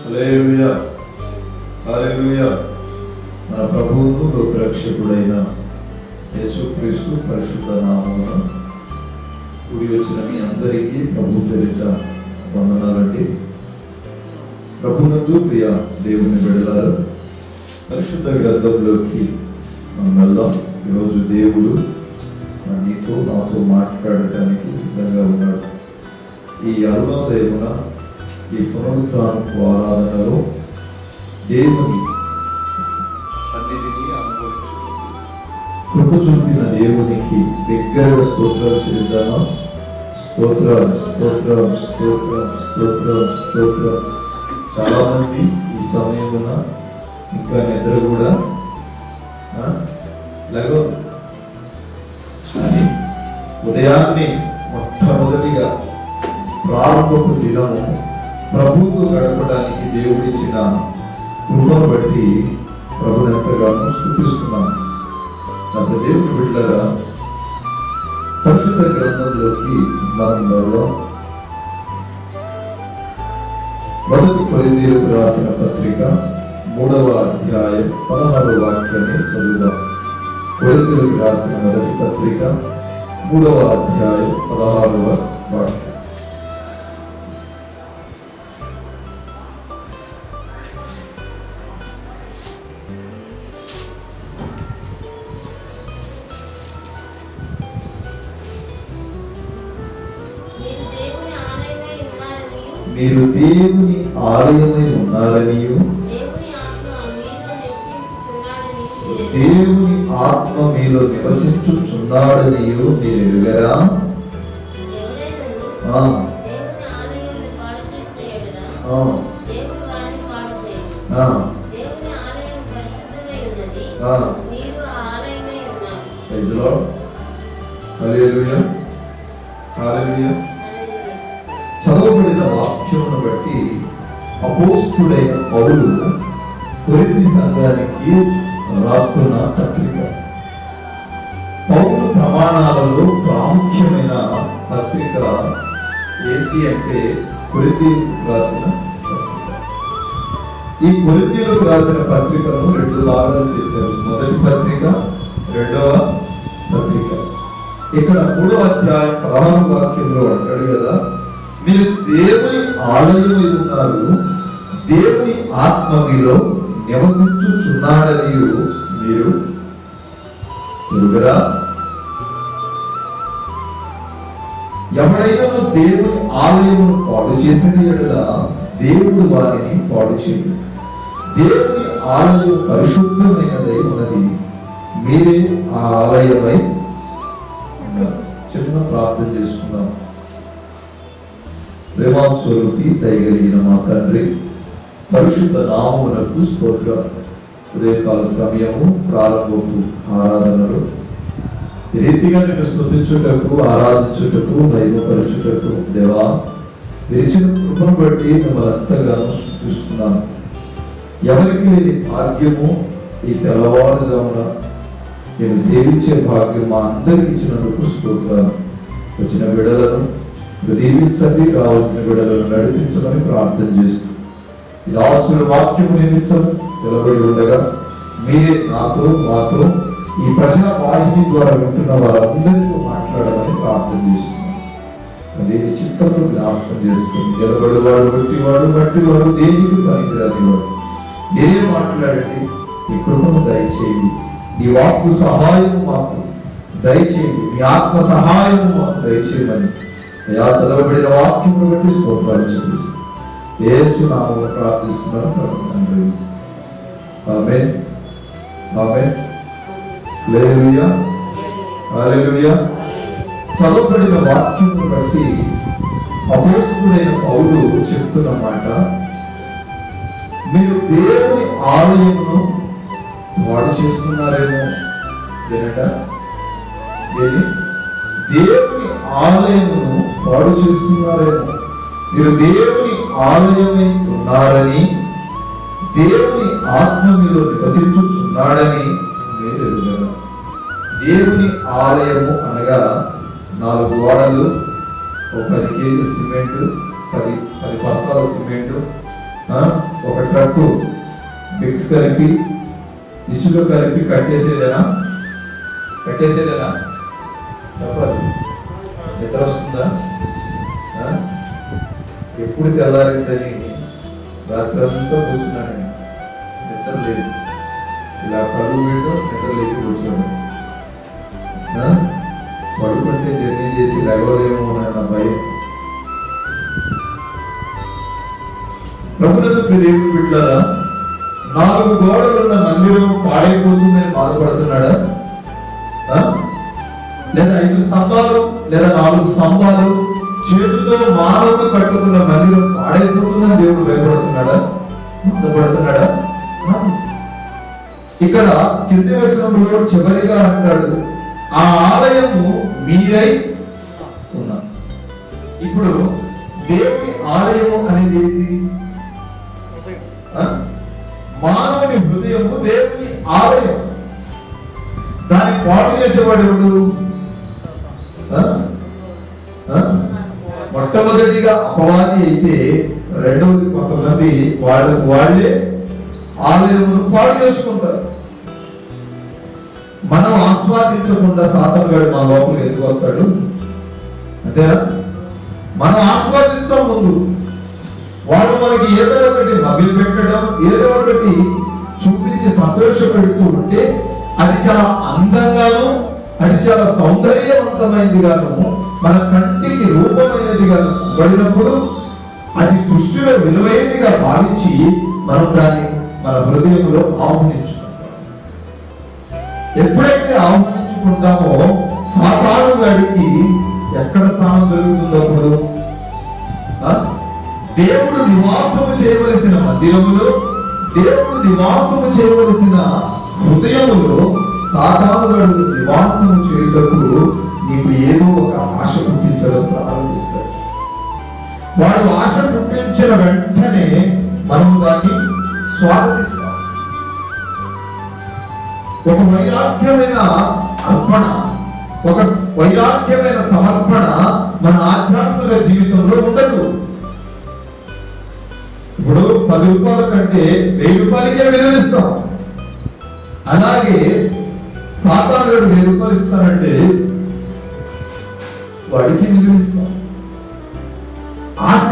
హల్లెలూయా హల్లెలూయా. మన ప్రభువును లోకరక్షకుడైన యేసుక్రీస్తు పరిశుద్ధ నామమున కూడి వచ్చిన మీ అందరికీ ప్రభు పేరిట వందనాలండి. ప్రభునందు ప్రియ దేవుని బిడ్డలారా, పరిశుద్ధ గ్రంథంలోకి మనం వెళ్దాం. ఈరోజు దేవుడు నీతో నాతో మాట్లాడటానికి సిద్ధంగా ఉన్నాడు. ఈ అరుణోదయమున, ఈ పునరుత్థానపు ఆరాధనలో దేవుని సన్నిధిని అనుభవించుకుంటూ కృప చూపిన దేవునికి బిగ్గరగా స్తోత్రాలు చెల్లిద్దామా? స్తోత్రం స్తోత్రం స్తోత్రం స్తోత్రం స్తోత్రం. చాలా మంది ఈ సమయమున ఇంకా నిద్ర కూడా లేగో అని ఉదయాన్నే మొట్టమొదటిగా ప్రారంభపు దినము ప్రభుతో గడపడానికి దేవుడిచ్చిన కృపను బట్టి ప్రభుని ఎంతగానో స్తుతిస్తున్నాను. నా దేవుని బిడ్డలారా, పరిశుద్ధ గ్రంథంలోకి మనం వెళ్దాం. మొదటి కొరింథీయులకు రాసిన పత్రిక 3వ అధ్యాయం 16వ వాక్యాన్ని చదువుదాం. కొరింథీయులకు రాసిన మొదటి పత్రిక 3వ అధ్యాయం 16వ వాక్యం. మీరు దేవుని ఆలయమై ఉన్నారనియు దేవుని ఆత్మ మీలో నివసించుచున్నాడనియు మీరు ఎరుగరా? హల్లెలూయా హల్లెలూయా. చదవబడిన వాక్యమును బట్టి అపోస్తుడైన పౌలు కొరింథీ సంఘానికి రాస్తున్న పత్రిక. పౌలు ప్రమాణాలలో ప్రాముఖ్యమైన పత్రిక ఏంటి అంటే కొరింథీయులకు రాసిన పత్రిక. ఈ కొరింథీయులకు రాసిన పత్రికను 2 భాగాలు చేశారు. మొదటి పత్రిక, 2వ పత్రిక. ఇక్కడ 3వ అధ్యాయం 16వ వాక్యంలో అంటాడు కదా, మీరు దేవుని ఆలయమై ఉన్నారు, దేవుని ఆత్మ మీలో నివసించుచున్నాడని మీరు ఎరుగరా? ఎవడైనా దేవుని ఆలయమును పాడు చేసిన యెడల దేవుడు వారిని పాడు చేయడు. దేవుని ఆలయం పరిశుద్ధమైనదై ఉన్నది, మీరే ఆ ఆలయమై ఉన్నారు. చిన్న ప్రార్థన చేసుకుందాం. ప్రేమాస్వరూపి దయగలిగిన మా తండ్రి, పరిశుద్ధ నామమునకు స్తోత్రం. ఉదయకాల సమయము ప్రారంభపు ఆరాధనలు ఈ రీతిగా నేను స్తుతించుటకు, ఆరాధించుటకు, దైవపరచుటకు దేవా విరిచిన కృపను బట్టి మిమ్మల్ని ఎంతగానో స్తుతిస్తున్నాను. ఎవరికి లేని భాగ్యము ఈ తెల్లవారుజామున నేను సేవించే భాగ్యం మా అందరికి ఇచ్చినందుకు స్తోత్రాలు. వచ్చిన బిడ్డలను దీవించండి, కావలసిన బిడ్డలను నడిపించమని ప్రార్థన చేస్తూ ఈ దాసుల వాక్యము నిమిత్తం నిలబడి ఉండగా మీరే నాతో మాతో ఈ ప్రజా వాహిని ద్వారా వింటున్న వారందరితో మాట్లాడమని ప్రార్థన చేస్తున్నాను. నేను చిత్తము జ్ఞాపకం చేసుకుని నిలబడేవాడు మట్టివాడు దేనికి పనికిరానివాడు. మీరే మాట్లాడండి, ఈ కృపను దయచేయండి, నీ వాక్కు సహాయము మాకు దయచేయండి, నీ ఆత్మ సహాయము మాకు దయచేయమని అయా చదవబడిన వాక్యమును బట్టి స్తోత్రాలు చెల్లిస్తాను. యేసు నామమున ప్రార్థిస్తున్నాను తండ్రి, ఆమేన్ ఆమేన్. హల్లెలూయా హల్లెలూయా. చదవబడిన వాక్యమును బట్టి అపోస్తలుడైన పౌలు చెప్తున్న మాట, మీరు దేవుని ఆలయమును పాడు చేస్తున్నారేమో. దేనట? దేవుని ఆలయమును పాడు చేస్తున్నారేమో. మీరు దేవుని ఆలయమై ఉన్నారని, దేవుని ఆత్మ మీలో నివసించుచున్నాడని మీరు ఎరుగరా? దేవుని ఆలయము అనగా 4 గోడలు, 10 కేజీల సిమెంట్, 10 బస్తాల సిమెంట్, ఒక ట్రక్కు మిక్స్ కలిపి ఇసుక కలిపి కట్టేసేదేనా? చెప్పాలి. నిద్ర వస్తుందా? ఎప్పుడు తెల్లారిందని రాత్రి అంతా కూర్చున్నాను, నిద్ర లేదు. ఇలా కళ్ళు వేయడం, నిద్ర లేచి కూర్చున్నాను. పడుకుంటే జర్నీ చేసి లేవలేమో అన్న భయం. ప్రభునందు దేవుని బిడ్డలారా, 4 గోడలున్న మందిరం పాడైపోతుందని బాధపడుతున్నాడా? లేదా 5 స్తంభాలు లేదా 4 స్తంభాలు చేతితో మానవుడు కట్టుకున్న మందిరం పాడైపోతుందని దేవుడు భయపడుతున్నాడా? బాధపడుతున్నాడా? ఇక్కడ కింది వచనంలో చివరిగా అంటాడు, ఆ ఆలయము మీరై ఉన్నా. ఇప్పుడు దేవుని ఆలయము అనేది ఏంటి? మానవుని హృదయము దేవుని ఆలయం. దాన్ని పాడు చేసేవాడు ఎవడు? మొట్టమొదటిగా అపవాది అయితే, రెండవది కొంతమంది వాళ్ళే ఆలయమును పాడు చేసుకుంటారు. మనం ఆస్వాదించకుండా సాతాను గాడు మన లోపలికి ఎందుకు వస్తాడు? అంతేనా? మనం ఆస్వాదిస్తాం ముందు, వాడు మనకి ఏదో ఒకటి నవ్వులు పెట్టడం, ఏదో ఒకటి చూపించి సంతోషపెడుతూ ఉంటే అది చాలా అందంగాను, అది చాలా సౌందర్యవంతమైనదిగాను, మన కంటికి రూపమైనదిగాను పడినప్పుడు అది సృష్టిలో విలువైనదిగా భావించి మనం దాన్ని మన హృదయంలో ఆహ్వానించుకుంటాం. ఎప్పుడైతే ఆహ్వానించుకుంటామో సాతాను వాడికి ఎక్కడ స్థానం దొరుకుతుందో? అప్పుడు దేవుడు నివాసము చేయవలసిన మందిరములో, దేవుడు నివాసము చేయవలసిన హృదయములో సాతాను వాడు నివాసము చేయుటకు నీకు ఏదో ఒక ఆశ పుట్టించడం ప్రారంభిస్తాడు. వాడు ఆశ పుట్టించిన వెంటనే మనం దాన్ని స్వాగతిస్తాం. ఒక వైరాగ్యమైన అర్పణ, ఒక వైరాగ్యమైన సమర్పణ మన ఆధ్యాత్మిక జీవితంలో ఉండదు. ఇప్పుడు 10 రూపాయల కంటే 1000 రూపాయలకే విలువిస్తాం. అలాగే సాతాను 1000 రూపాయలు ఇస్తానంటే వాడికి విలువిస్తాం. ఆశ,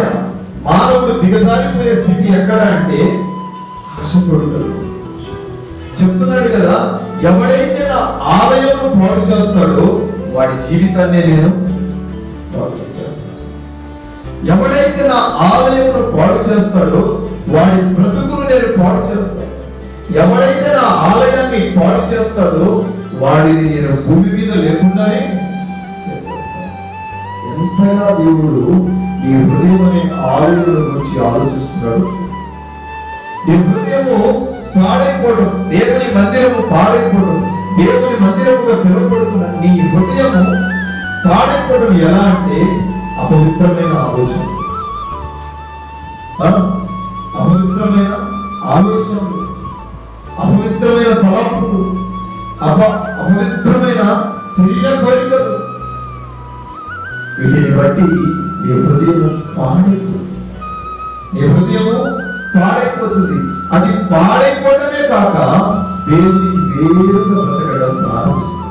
మానవుడు దిగజారిపోయే స్థితి ఎక్కడ అంటే ఆశ పడుతుంది. చెప్తున్నాడు కదా, ఎవడైతే నా ఆలయం పాడు చేస్తాడో వాడి జీవితాన్ని నేను పాడు చేసేస్తాను. ఎవడైతే నా ఆలయమును పాడు చేస్తాడో వాడి బ్రతుకును నేను పాడు చేస్తాను. ఎవడైతే నా ఆలయాన్ని పాడు చేస్తాడో వాడిని నేను భూమి మీద లేకుండానే చేసేస్తాను. ఎంతగా దేవుడు నీ హృదయం అనే ఆలయం గురించి ఆలోచిస్తున్నాడు. నీ హృదయము పాడైపోవడం, దేవుని మందిరము పాడైపోవడం, దేవుని మందిరముగా పిలువబడుతున్న నీ హృదయము పాడైపోవడం ఎలా అంటే అపవిత్రమైన ఆలోచన, అపవిత్రమైన ఆలోచనలు, అపవిత్రమైన తలంపులు, అపవిత్రమైన శరీర కోరికలు, వీటిని బట్టి నీ హృదయము పాడైపోతుంది. నీ హృదయము పాడైపోతుంది. అది పాడైపోవడమే కాక దేవునికి వేరుగా బ్రతకడం ప్రారంభిస్తుంది.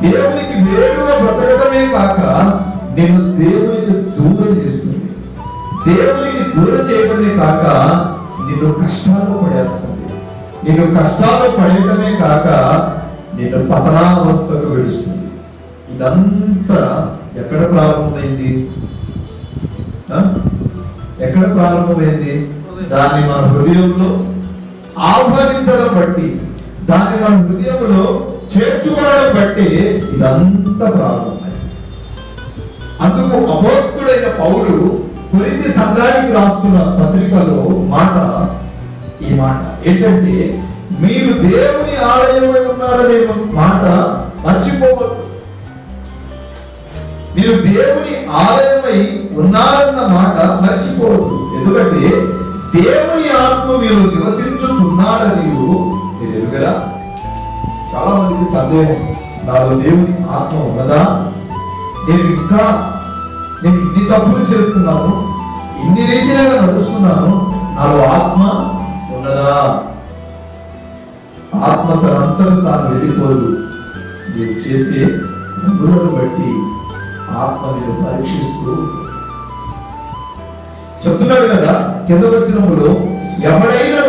దేవునికి వేరుగా బ్రతకడమే కాక నేను దేవునికి దూరం చేస్తుంది. దేవునికి దూరం చేయడమే కాక నిన్ను కష్టాల్లో పడేస్తుంది. నిన్ను కష్టాల్లో పడేయడమే కాక నిన్ను పతనావస్థకు విడుస్తుంది. ఇదంతా ఎక్కడ ప్రారంభమైంది? ఎక్కడ ప్రారంభమైంది? దాన్ని మన హృదయంలో ఆహ్వానించడం బట్టి, దాన్ని మన హృదయంలో చేర్చుకోవడం బట్టి ఇదంతా ప్రారంభమైంది. అందుకు అపోస్తుడైన పౌలు కొరింథీ సంఘానికి రాస్తున్న పత్రికలో ఈ మాట ఏంటంటే, మీరు దేవుని ఆలయమై ఉన్నారనే మాట మర్చిపోవద్దు. మీరు దేవుని ఆలయమై ఉన్నారన్న మాట మర్చిపోవద్దు. ఎందుకంటే దేవుని ఆత్మ మీరు నివసించుచున్నాడని మీరు ఎరుగరా? చాలా మందికి సందేహం, నాలో దేవుని ఆత్మ ఉన్నదా? నేను ఇంకా నేను ఇన్ని తప్పులు చేస్తున్నాను, ఇన్ని రీతిగా నడుస్తున్నాను, నాలో ఆత్మ ఉన్నదా? ఆత్మ తనంతరం తాను వెళ్ళిపోదు. నీవు చేసే పనులను బట్టి ఆత్మ నేను పరీక్షిస్తూ చెప్తున్నాడు కదా కింద వచనములో, ఎవడైనా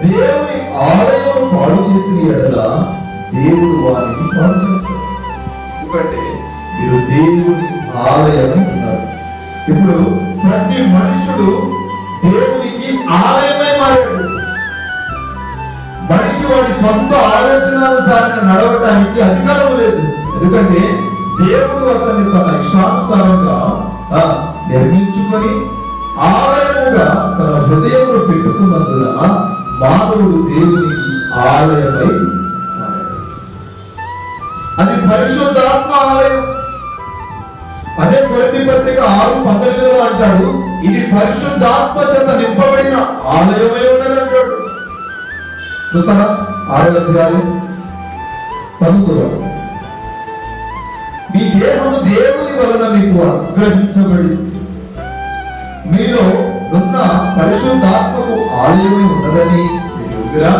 దేవుని ఆలయం పాడు చేసిన ఎడల దేవుడు వారిని పాడు చేస్తాడు. ఎందుకంటే మీరు దేవుని ఆలయమై ఉన్నారు. ఇప్పుడు ప్రతి మనుషుడు దేవునికి ఆలయమై మారాడు. మనిషి వాడి సొంత ఆలోచనానుసారంగా నడవటానికి అధికారం లేదు. ఎందుకంటే దేవుడు అతన్ని తన ఇష్టానుసారంగా నిర్మించుకొని ఆలయముగా తన హృదయంలో పెట్టుకున్నందున మానవుడు దేవునికి ఆలయమై మారాడు. అది పరిశుద్ధాత్మ ఆలయం. అదే కొరింథీ పత్రిక 6:19 అంటాడు, ఇది పరిశుద్ధాత్మ చేత నింపబడిన ఆలయమై ఉన్నది అంటాడు. చూస్తారా 6వ అధ్యాయం 19. మీ దేహము దేవుని వలన మీకు అనుగ్రహించబడి మీలో ఉన్న పరిశుద్ధాత్మకు ఆలయమై ఉన్నదని మీరు ఎరుగురా?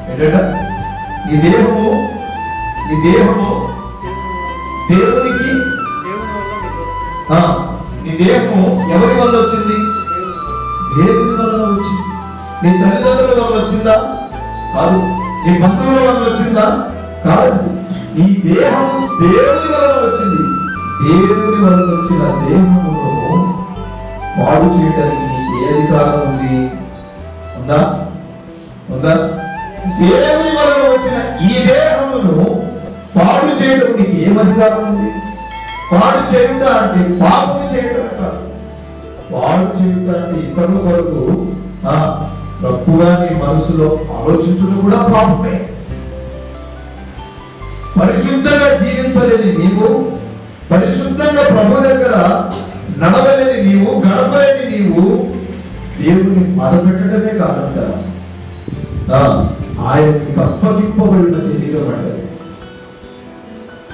ఏంటంట? నీ దేహము దేవునికి, నీ దేహము ఎవరి వల్ల వచ్చింది? దేవుని వలన వచ్చింది. నీ తల్లిదండ్రుల వలన వచ్చిందా? కాదు. నీ బంధువుల వలన వచ్చిందా? కాదు. నీ దేహము దేవుని వలన వచ్చింది. దేవుని వలన వచ్చిన దేహమును పాడు చేయడానికి నీకు ఏ అధికారం ఉంది? ఉందా? దేవుని వలన వచ్చిన ఈ దేహమును పాడు చేయడం నీకు ఏం అధికారం ఉంది? పాడు చేయుట అంటే పాపం చేయడం కాదు. పాడు చేయుట అంటే ఇతరుల కొరకు తప్పుగా నీ మనసులో ఆలోచించడం కూడా పాపమే. పరిశుద్ధంగా జీవించలేని నీవు, పరిశుద్ధంగా ప్రభు దగ్గర నడవలేని నీవు, గడపలేని నీవు దేవుని బాధపెట్టడమే కాదంట, ఆయనకి అప్పగింపబడిన శరీరం అంటారు.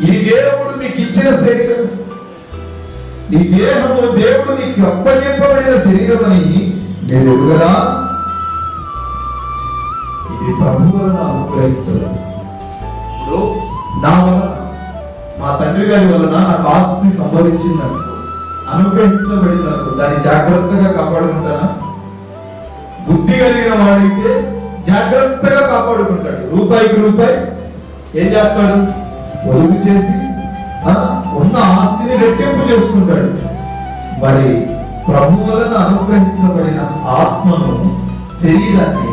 ఈ దేవుడు మీకు ఇచ్చిన శరీరం, నీ దేహము దేవుడు నీకు అప్పగింపబడిన శరీరం అని నేను ఎరుగరా? ఇది ప్రభు వలన అనుగ్రహించడం. ఇప్పుడు నా వలన, మా తండ్రి గారి వలన నాకు ఆస్తి సంభవించిందనుకో, అనుగ్రహించబడిందనుకో, దాన్ని జాగ్రత్తగా కాపాడుకుంటానా? బుద్ధి కలిగిన వాడైతే జాగ్రత్తగా కాపాడుకుంటాడు. రూపాయికి రూపాయి ఏం చేస్తాడు? పొదుపు చేసి ఉన్న ఆస్తిని రెట్టింపు చేసుకుంటాడు. మరి ప్రభు వలన అనుగ్రహించబడిన ఆత్మను, శరీరాన్ని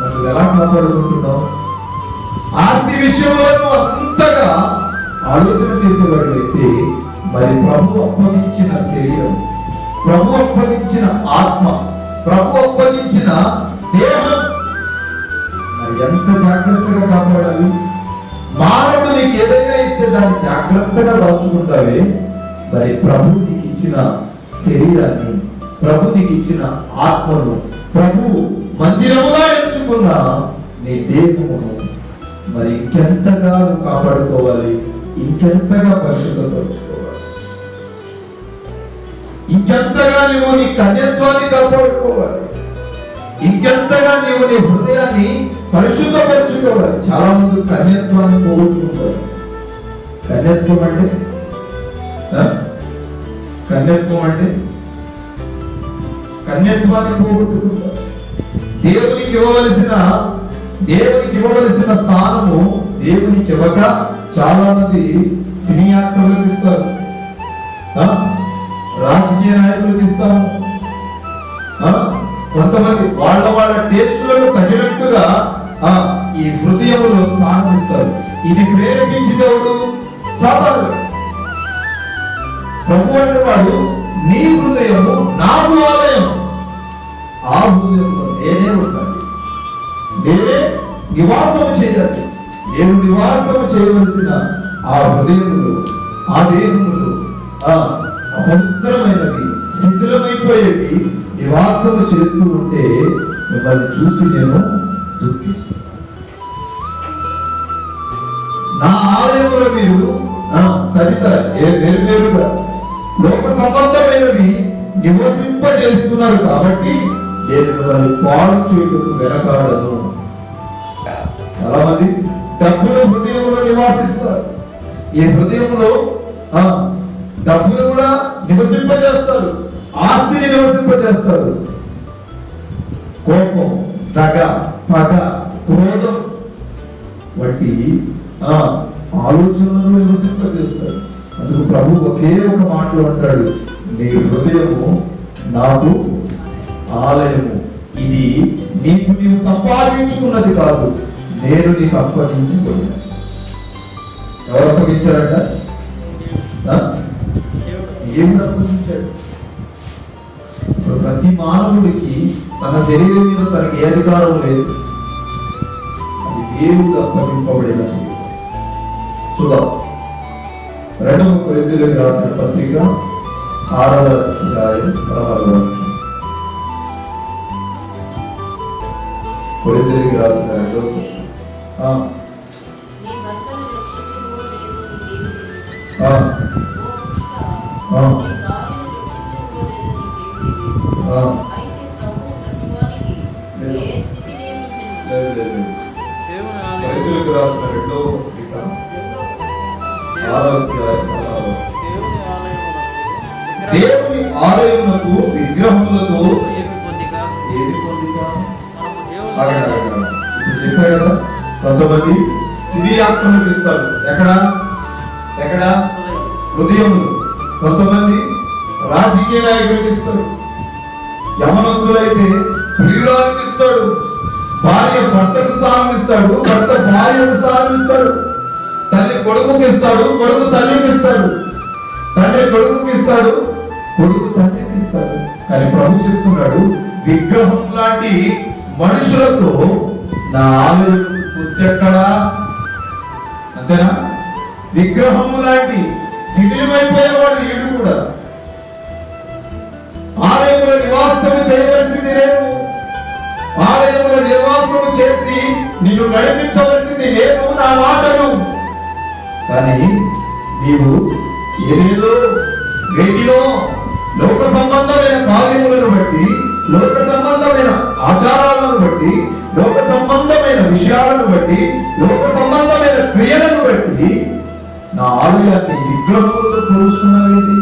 మనం ఎలా కాపాడుకుంటున్నాం? ఆస్తి విషయంలో అంతగా ఆలోచన చేసేవాడు అయితే మరి ప్రభు అప్పగించిన శరీరం, ప్రభు అప్పగించిన ఆత్మ, ప్రభు అప్పగించిన దేహం మరి ఎంత జాగ్రత్తగా కాపాడాలి? మానవుడు నీకు ఏదైనా ఇస్తే దాన్ని జాగ్రత్తగా దాచుకుంటావే, మరి ప్రభు నీకు ఇచ్చిన శరీరాన్ని, ప్రభు నీకు ఇచ్చిన ఆత్మను, ప్రభు మందిరముగా ఎంచుకున్న నీ దేహమును మరి ఇంకెంతగా నువ్వు కాపాడుకోవాలి, ఇంకెంతగా పరిశుద్ధపరచుకోవాలి, ఇంకెంతగా నువ్వు నీ కన్యత్వాన్ని కాపాడుకోవాలి, ఇంకెంతగా నీవు నీ హృదయాన్ని పరిశుద్ధపరచుకోవాలి. చాలా మంది కన్యత్వాన్ని పోగొట్టుకుంటారు. కన్యత్వం అంటే కన్యత్వాన్ని పోగొట్టుకుంటారు. దేవునికి ఇవ్వవలసిన స్థానము దేవునికి ఇవ్వక చాలా మంది సినీ యాక్టర్లకు ఇస్తారు, రాజకీయ నాయకులకు ఇస్తాము, కొంతమంది వాళ్ళ టేస్టులకు తగినట్టుగా ఈ హృదయంలో స్థానం ఇస్తారు. ఇది ప్రేరేపించేవాడు సాతానుడు. ప్రభు అంటే వాడు నీ హృదయము నాకు ఆలయం, ఆ హృదయంలో నేనే ఉంటాను, నేనే నివాసము చేయాలి. నేను నివాసము చేయవలసిన ఆ హృదయములు, ఆ దేహములు అపవిత్రమైనవి, శిథిలమైపోయేవి నివాసము చేస్తూ ఉంటే మిమ్మల్ని చూసి నేను దుఃఖిస్తున్నాను. నా ఆలయంలో మీరు తదితర వేరువేరుగా లోక సంబంధమైనవి నివసింపజేస్తున్నారు కాబట్టి నేను మిమ్మల్ని పాడు చేయటకు వెనకాడను. చాలా మంది డబ్బులు హృదయంలో నివాసిస్తారు. ఈ హృదయంలో డబ్బులు కూడా నివసింపజేస్తారు, ఆస్తిని నివసింపజేస్తారు. కోపం, దగ, పగ, క్రోధం వంటి ఆలోచనలను నివసింపజేస్తారు. అందుకు ప్రభు ఒకే ఒక మాటలో అంటాడు, నీ హృదయము నాకు ఆలయము, ఇది నీకు నీవు సంపాదించుకున్నది కాదు, నేను నీకు అప్పగించబడిన. ఎవరు అప్పగించారంట? దేవుడు అప్పగించాడు. ఇప్పుడు ప్రతి మానవుడికి తన శరీరం మీద తనకి ఏ అధికారం లేదు, అది దేవుడు అప్పగింపబడిన శరీరం. చూద్దాం, 2 కొరింథీయులకు రాసిన పత్రిక 6వ అధ్యాయం 16వ వచనం. కొరింథీయులకు రాసిన 2 కొరింథీయులకు రాసిన 2వ పత్రిక 6వ అధ్యాయం 16వ. దేవుని ఆలయమునకు విగ్రహములతో ఏమి పొందిక? ఇప్పుడు చెప్పారు కదా, కొంతమంది సిరి యాత్రలకు ఇస్తారు. ఎక్కడ హృదయములు. కొంతమంది రాజకీయ నాయకులకు ఇస్తారు. యవనస్తులైతే ప్రియురాలకు ఇస్తాడు, భార్య భర్తకు స్థానం ఇస్తాడు, భర్త భార్యకు స్థానం ఇస్తాడు, తల్లి కొడుకుకి ఇస్తాడు, కొడుకు తల్లికి ఇస్తాడు, తండ్రి కొడుకుకి ఇస్తాడు, కొడుకు తండ్రికి ఇస్తాడు. కానీ ప్రభు చెప్తున్నాడు, విగ్రహం లాంటి మనుషులతో నా ఆలయం ఎక్కడా? అంతేనా? విగ్రహం లాంటి శిథిలమైపోయేవాడు ఈడు కూడా. ఆలయంలో నివాసము చేయవలసింది నేను, ఆలయంలో నివాసము చేసి నిన్ను నడిపించవలసింది నేను, నా మాటను. కానీ నీవు ఏదేదో వేటిలో లోక సంబంధమైన కార్యములను బట్టి, లోక సంబంధమైన ఆచారాలను బట్టి, లోక సంబంధమైన విషయాలను బట్టి, లోక సంబంధమైన క్రియలను బట్టి నా ఆలయాన్ని విగ్రహములతో పోలుస్తున్నావేంటి?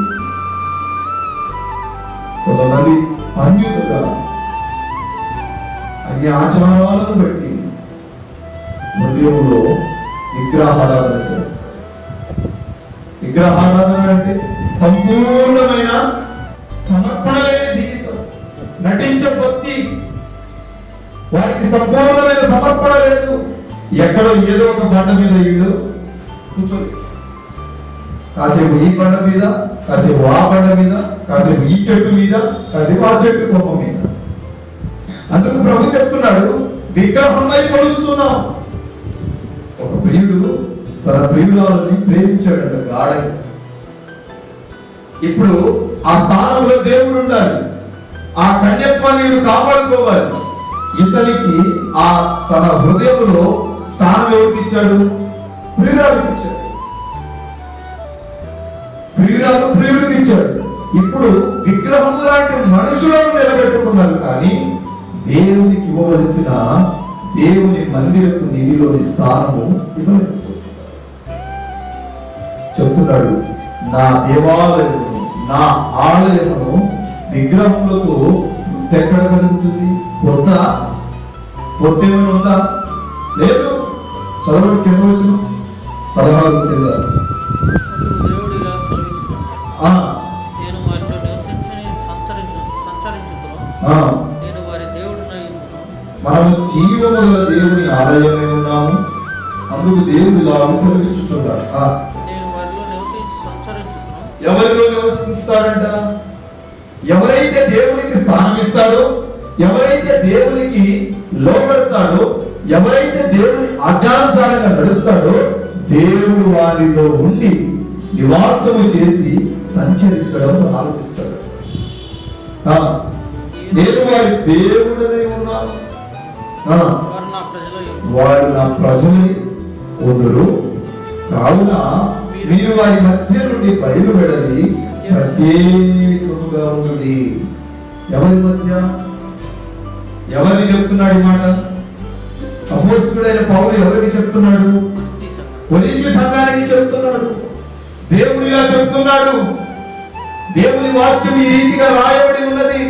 కొంతమంది అన్యులుగా అన్ని ఆచారాలను బట్టి హృదయంలో విగ్రహారాధన చేస్తారు. విగ్రహారాధన అంటే సంపూర్ణమైన సమర్పణ లేని జీవితం, నటించే భక్తి. వారికి సంపూర్ణమైన సమర్పణ లేదు. ఎక్కడో ఏదో ఒక బండ మీద ఇల్లు కూర్చొని కాసేపు ఈ బండ మీద, కాసేపు ఆ బండ మీద, కాసేపు ఈ చెట్టు మీద, కాసేపు ఆ చెట్టు కొమ్మ మీద. అందుకు ప్రభు చెప్తున్నాడు, విగ్రహంపై కొలుస్తున్నాం. ఒక ప్రియుడు తన ప్రియురాలని ప్రేమించాడంట గాఢంగా. ఇప్పుడు ఆ స్థానంలో దేవుడు ఉండాలి, ఆ కన్యత్వాన్ని కాపాడుకోవాలి. ఇతనికి ఆ తన హృదయంలో స్థానం ఎవరికి ఇచ్చాడు? ప్రియురాలకు ఇచ్చాడు. ప్రియురాలు ప్రియుడికి ఇచ్చాడు. ఇప్పుడు విగ్రహం లాంటి మనుషులను నిలబెట్టుకున్నారు, కానీ దేవునికి ఇవ్వవలసిన దేవుని మందిరపు నిధిలోని స్థానము ఇవ్వలేకపోతున్నారు. చెప్తున్నాడు, నా దేవాలయమును, నా ఆలయమును విగ్రహములతో ఎక్కడ కలుగుతుంది? పొత్తేమైనా ఉందా? లేదు. చదవండి, కింద వచ్చిన 16 కింద. మనము జీవముల దేవుని ఆలయమై ఉన్నాము, అందుకు దేవుడు ఇలా విసర్జించుచున్నాడు. ఎవరిలో నివసిస్తాడంట? ఎవరైతే దేవునికి స్థానం ఇస్తాడో, ఎవరైతే దేవునికి లోబడతాడో, ఎవరైతే దేవుని ఆజ్ఞానుసారంగా నడుస్తాడో, దేవుడు వారిలో ఉండి నివాసము చేసి సంచరించడం ఆలోచిస్తాడు. నేను వారి దేవుడనే ఉన్నాను, వారు నా ప్రజలై ఉందురు, కావున మీరు వారి మధ్య నుండి బయలువెడలి ప్రత్యేకముగా ఉండుడి. ఎవరి మధ్య? ఎవరిని చెప్తున్నాడు ఈ మాట? అపోస్తలుడైన పౌలు ఎవరికి చెప్తున్నాడు? కొరింథీ సంఘానికి చెప్తున్నాడు. దేవుడిలా చెప్తున్నాడు. దేవుని వాక్యం ఈ రీతిగా రాయబడి ఉన్నది.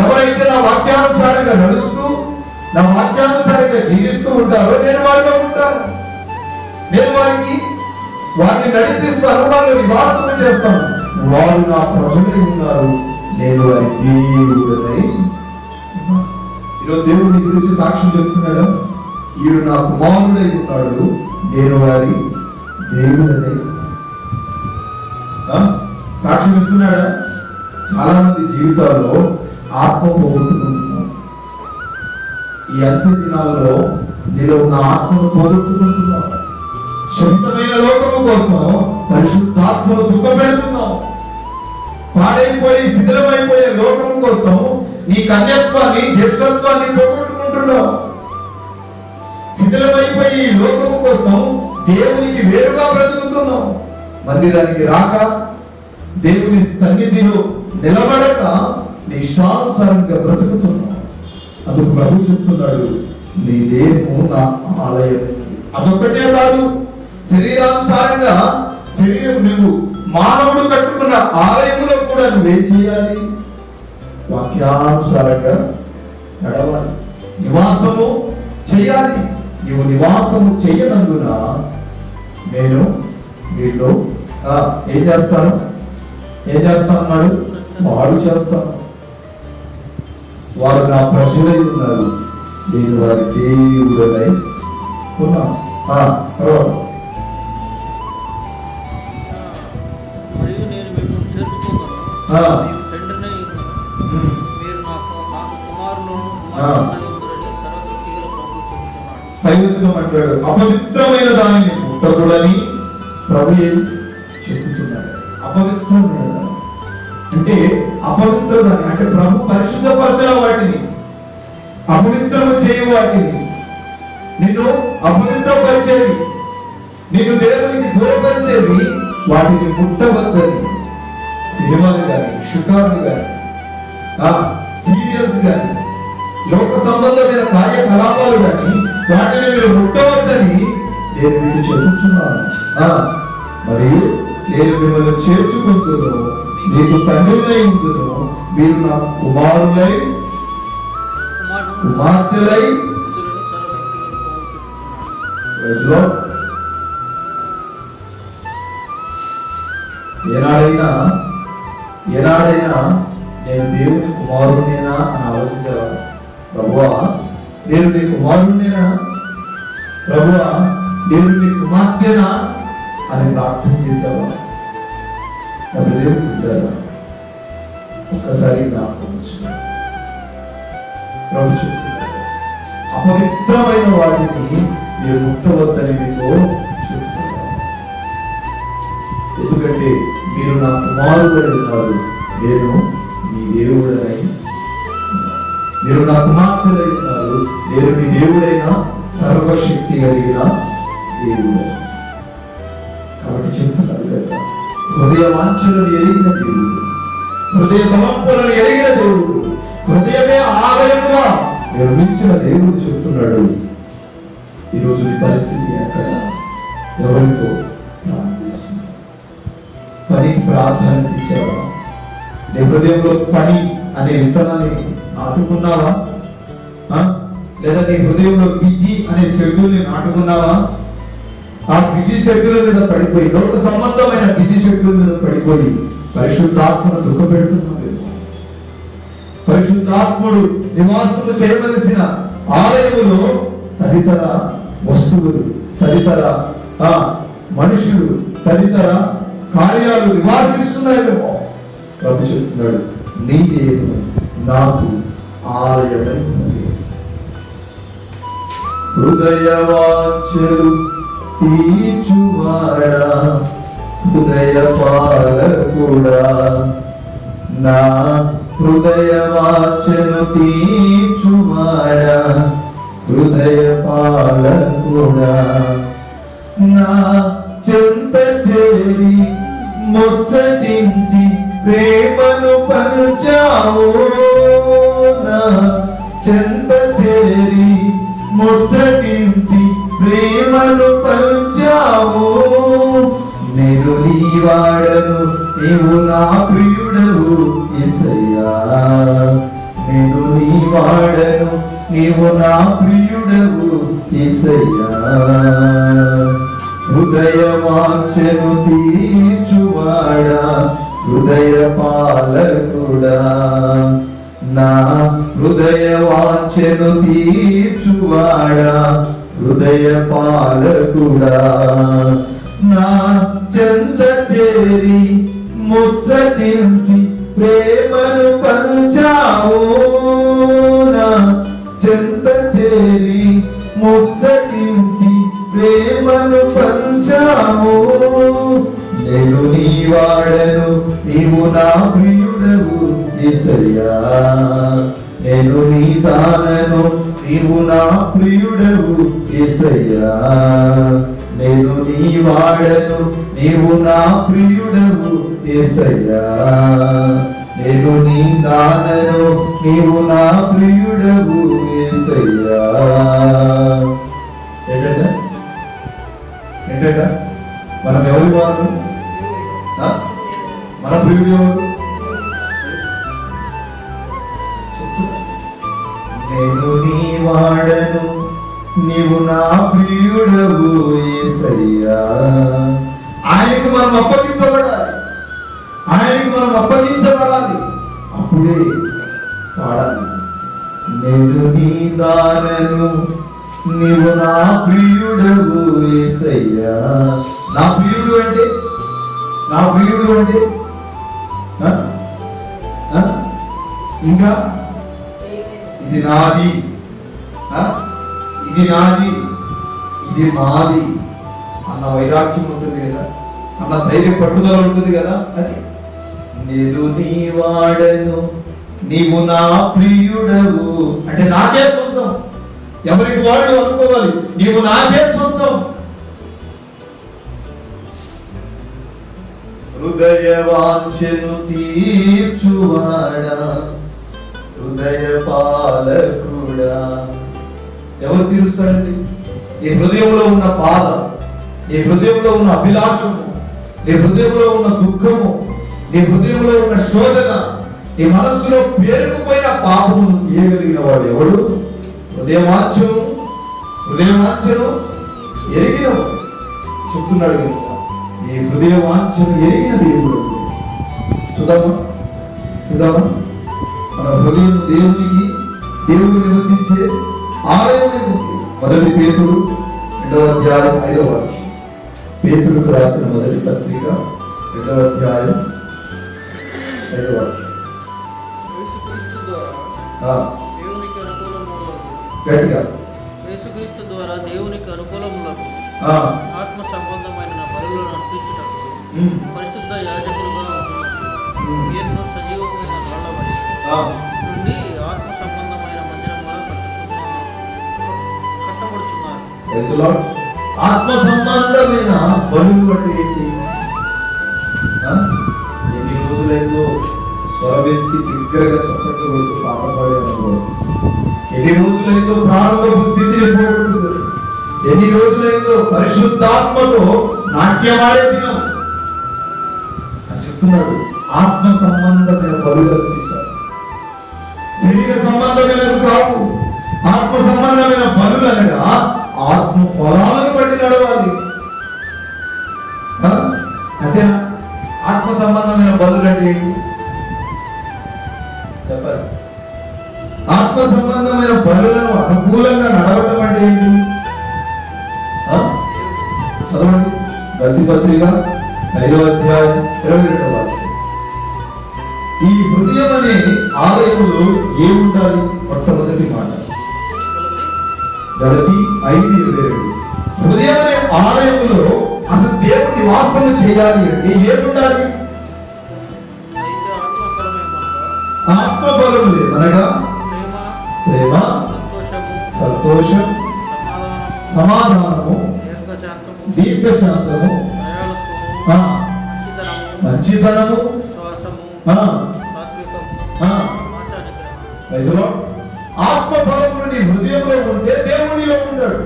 ఎవరైతే నా వాక్యానుసారంగా నడుస్తూ నా వాక్యానుసారంగా జీవిస్తూ ఉంటారో నేను వారిలో ఉంటాను. నేను వారిని నడిపిస్తాను, వారిని నివాసం చేస్తాను. వారు నా ప్రజలై ఉన్నారు, నేను వారి దేవుడనై. ఈరోజు దేవుడిని గురించి సాక్ష్యం చెప్తున్నాడు. ఈడు నా కుమారుడై ఉన్నాడు, నేను వారి దేవుడనై. సాక్ష్యం ఇస్తున్నాడా? చాలా మంది జీవితాల్లో ఆత్మ పోగొట్టుకుంటున్నారు. ఈ అంత్య దినాల్లో నీలో ఉన్న ఆత్మను పోగొట్టుకుంటున్నావు. శక్తమైన లోకము కోసం పరిశుద్ధాత్మను దుఃఖపెడుతున్నావు. పాడైపోయి శిథిలమైపోయే లోకము కోసం నీ కన్యత్వాన్ని జ్యేష్ఠత్వాన్ని పోగొట్టుకుంటున్నావు. శిథిలమైపోయి ఈ లోకము కోసం దేవునికి వేరుగా బ్రతుకుతున్నావు. మందిరానికి రాక, దేవుని సన్నిధిలో నిలబడక నీ ఇష్టానుసారంగా బ్రతుకుతున్నావు. అందుకు ప్రభు చెప్తున్నాడు, నీ దేహము నా ఆలయం. అదొక్కటే కాదు, శరీరానుసారంగా నువ్వు మానవుడు కట్టుకున్న ఆలయములో కూడా నువ్వేం చేయాలి? వాక్యానుసారంగా నడవాలి, నివాసము చేయాలి. నువ్వు నివాసము చేయనందున నేను వీళ్ళు ఏం చేస్తాను అన్నాడు? వాడు చేస్తాను. వారు నా ప్రజలై ఉన్నారు, నేను వారి దేవుడనై ఉన్నా. అంటాడు, అపవిత్రమైన దానిని ముట్టకుడని ప్రభు చెప్తున్నాడు. అపవిత్రమైన అంటే అపవిత్ర దాన్ని అంటే ప్రభు పరిశుద్ధపరచిన వాటిని, అపవిత్రము చేయు వాటిని, నిన్ను అపవిత్రపరిచేవి, నిన్ను దేవునికి దూరపరిచేవి వాటిని ముట్టవద్దని. సినిమాలు కానీ, షికార్లు కానీ, సీరియల్స్ కానీ, లోక సంబంధమైన కార్యకలాపాలు కానీ వాటిని మీరు ముట్టవద్దని నేను మీకు చెబుతున్నాను. మరియు నేను మిమ్మల్ని చేర్చుకుంటున్నాను, నీకు తండ్రినై ఉంటును, మీరు నా కుమారులై కుమార్తెలై. ఏనాడైనా నేను దేవుని కుమారుడినేనా అని ఆలోచించావా? ప్రభువా నేను నీ కుమారుడినేనా? ప్రభువా నేను నీ కుమార్తెనా అని ప్రార్థన చేసావా? ఒక్కసారి ప్రభు చెప్తున్నాడు, అపవిత్రమైన వాటిని మీరు ముట్టవద్దని మీకు చెప్తున్నారు. ఎందుకంటే మీరు నా కుమారుడై ఉన్నారు, నేను మీ దేవుడనై. మీరు నా కుమార్తెలై ఉన్నారు, నేను మీ దేవుడైన సర్వశక్తి కలిగిన దేవుడు. కాబట్టి చెప్తున్నారు కదా, హృదయ వాంఛలను ఎరిగిన దేవుడు, హృదయ తలంపులను ఎరిగిన దేవుడు, హృదయమే ఆలయముగా నిర్మించిన దేవుడు చెప్తున్నాడు. ఈరోజు నీ పరిస్థితి ఎక్కడ? ఎవరితో ప్రార్థిస్తున్నావు? పనికి ప్రాధాన్యత ఇచ్చావా? నీ హృదయంలో పని అనే విత్తనాన్ని నాటుకున్నావా? లేదా నీ హృదయంలో బిజీ అనే షెడ్యూల్ని నాటుకున్నావా? ఆ బిజీ షెడ్యూల్ మీద పడిపోయి, లోక సంబంధమైన బిజీ షెడ్యూల్ మీద పడిపోయి పరిశుద్ధాత్మను దుఃఖపెడుతున్నావు. పరిశుద్ధాత్ముడు నివాసము చేయవలసిన ఆలయములో తదితర వస్తువులు, తదితర మనుషులు, తదితర కార్యాలు నివాసిస్తున్నాయేమో. ప్రభు చెప్తున్నాడు, నీ దేవుడు నాకు ఆలయమై ఉన్నది. హృదయ వాంఛలు తీర్చువాడా, హృదయ పాలకుడా, నా హృదయ వాంఛలు తీర్చువాడా, హృదయ పాలకుడా, నా చెంత చేరి ముచ్చటించి ప్రేమను పంచావు నా చెంత చేరి ముచ్చటించి ప్రేమను పంచావు నేను నీ వాడను నీవు నా ప్రియుడవు యేసయ్యా నేను నీ వాడను నీవు నా ప్రియుడవు యేసయ్యా హృదయ వాంఛను తీర్చువాడా హృదయ పాలకుడా నా హృదయ వాంఛను తీర్చువాడా హృదయ పాలకుడా నా చెంత చేరి ముచ్చటించి ప్రేమను పంచావు నా చెంత చేరి ముచ్చటించి ప్రేమను పంచావు నేను నీ వాడను నీవు నా ప్రియుడవు యేసయ్యా నేను నీ దానను నీవు నా ప్రియుడవు యేసయ్యా నేను నీ వాడను నీవు నా ప్రియుడవు యేసయ్యా నేను నీ దానను నీవు నా ప్రియుడవు యేసయ్యా ఏంటంట మనం ఎవరి వారు మన ప్రియుడు ఎవరు నేను నీ వాడను నీవు నా ప్రియుడవు యేసయ్యా ఆయనకు మనం అప్పగింపబడాలి ఆయనకు మనం అప్పగించబడాలి అప్పుడే వాడాలి నేను నీ దానను నీవు నా ప్రియుడవు యేసయ్యా నా ప్రియుడు అంటే ఇంకా ఇది నాది ఇది నాది ఇది మాది అన్న వైరాగ్యం ఉంటుంది కదా అన్న ధైర్య పట్టుదల ఉంటుంది కదా అది నేను నీ వాడను నీవు నా ప్రియుడవు అంటే నాకే సొంతం ఎవరికి వాడు అనుకోవాలి నీవు నాకే సొంతం హృదయ వాంఛను తీర్చువాడా హృదయ పాలకుడా ఎవరు తీరుస్తాడండి నీ హృదయంలో ఉన్న బాధ నీ హృదయంలో ఉన్న అభిలాషము నీ హృదయంలో ఉన్న దుఃఖము నీ హృదయంలో ఉన్న శోధన నీ మనస్సులో పేరుకుపోయిన పాపమును తీయగలిగిన వాడు ఎవడు హృదయవాంఛను ఎరిగినవాడు చెప్తున్నాడు కనుక ఈ హృదయవాంఛను ఎరిగిన దేవుడు చూద్దామా మన హృదయం దేవుడు నివసించే ఆలయమే ఉంది. మొదటి పేతురు 2వ అధ్యాయం 5వ వాక్యం పేతురుకు రాసిన మొదటి పత్రిక 2వ అధ్యాయం 5వ వాక్యం గట్టిగా యేసుక్రీస్తు ద్వారా దేవునికి అనుకూలములకు ఆత్మ సంబంధమైన బలులను అర్పించుటకు పరిశుద్ధ యాజకులుగా మీరును సజీవమైన రాళ్ళ నుండి ఆత్మ సంబంధమైన మందిరముగా కట్టబడుతున్నారు. ఆత్మ సంబంధమైన బలులు అంటే ఏంటి? ఎన్ని రోజులైందో స్వరవ్యక్తి దగ్గరగా చప్పట్లు కొడుతూ పాట పాడే అనుకోవడం, ఎన్ని రోజులైందో ప్రారంభ స్థితిని పోగొట్టుకుంటుంది, ఎన్ని రోజులైందో పరిశుద్ధాత్మతో నాట్యమాడే దినం అని చెప్తున్నాడు. ఆత్మ సంబంధమైన బలులు అర్పించాలి, శరీర సంబంధమైనవి కావు. ఆత్మ సంబంధమైన బలులు అనగా ఆత్మ ఫలాలను బట్టి నడవాలి. అంతేనా? ఆత్మ సంబంధమైన బలులు అంటే ఏంటి చెప్పాలి. ఆత్మ సంబంధమైన బలులను అనుకూలంగా నడవటం అంటే ఏంటి? చదవండి గద్ది పత్రిక 5వ అధ్యాయం 22వ వాక్యం. ఈ హృదయం అనే ఆలయంలో ఏముండాలి? మొట్టమొదటి మాట గలతీ 5:22. హృదయం అనే ఆలయంలో అసలు దేవుడు నివాసం చేయాలి అంటే ఏముండాలి? ఆత్మబలములే అనగా ప్రేమ, సంతోషం, సమాధానము, దీర్ఘశాంతము, మంచితనము, విశ్వాసము, ఆ, సాత్వికము, ఆ, ఆశా నిగ్రహం. Praise the Lord. ఆత్మ ఫలములు నీ హృదయంలో ఉంటే దేవునిలో ఉంటాడు.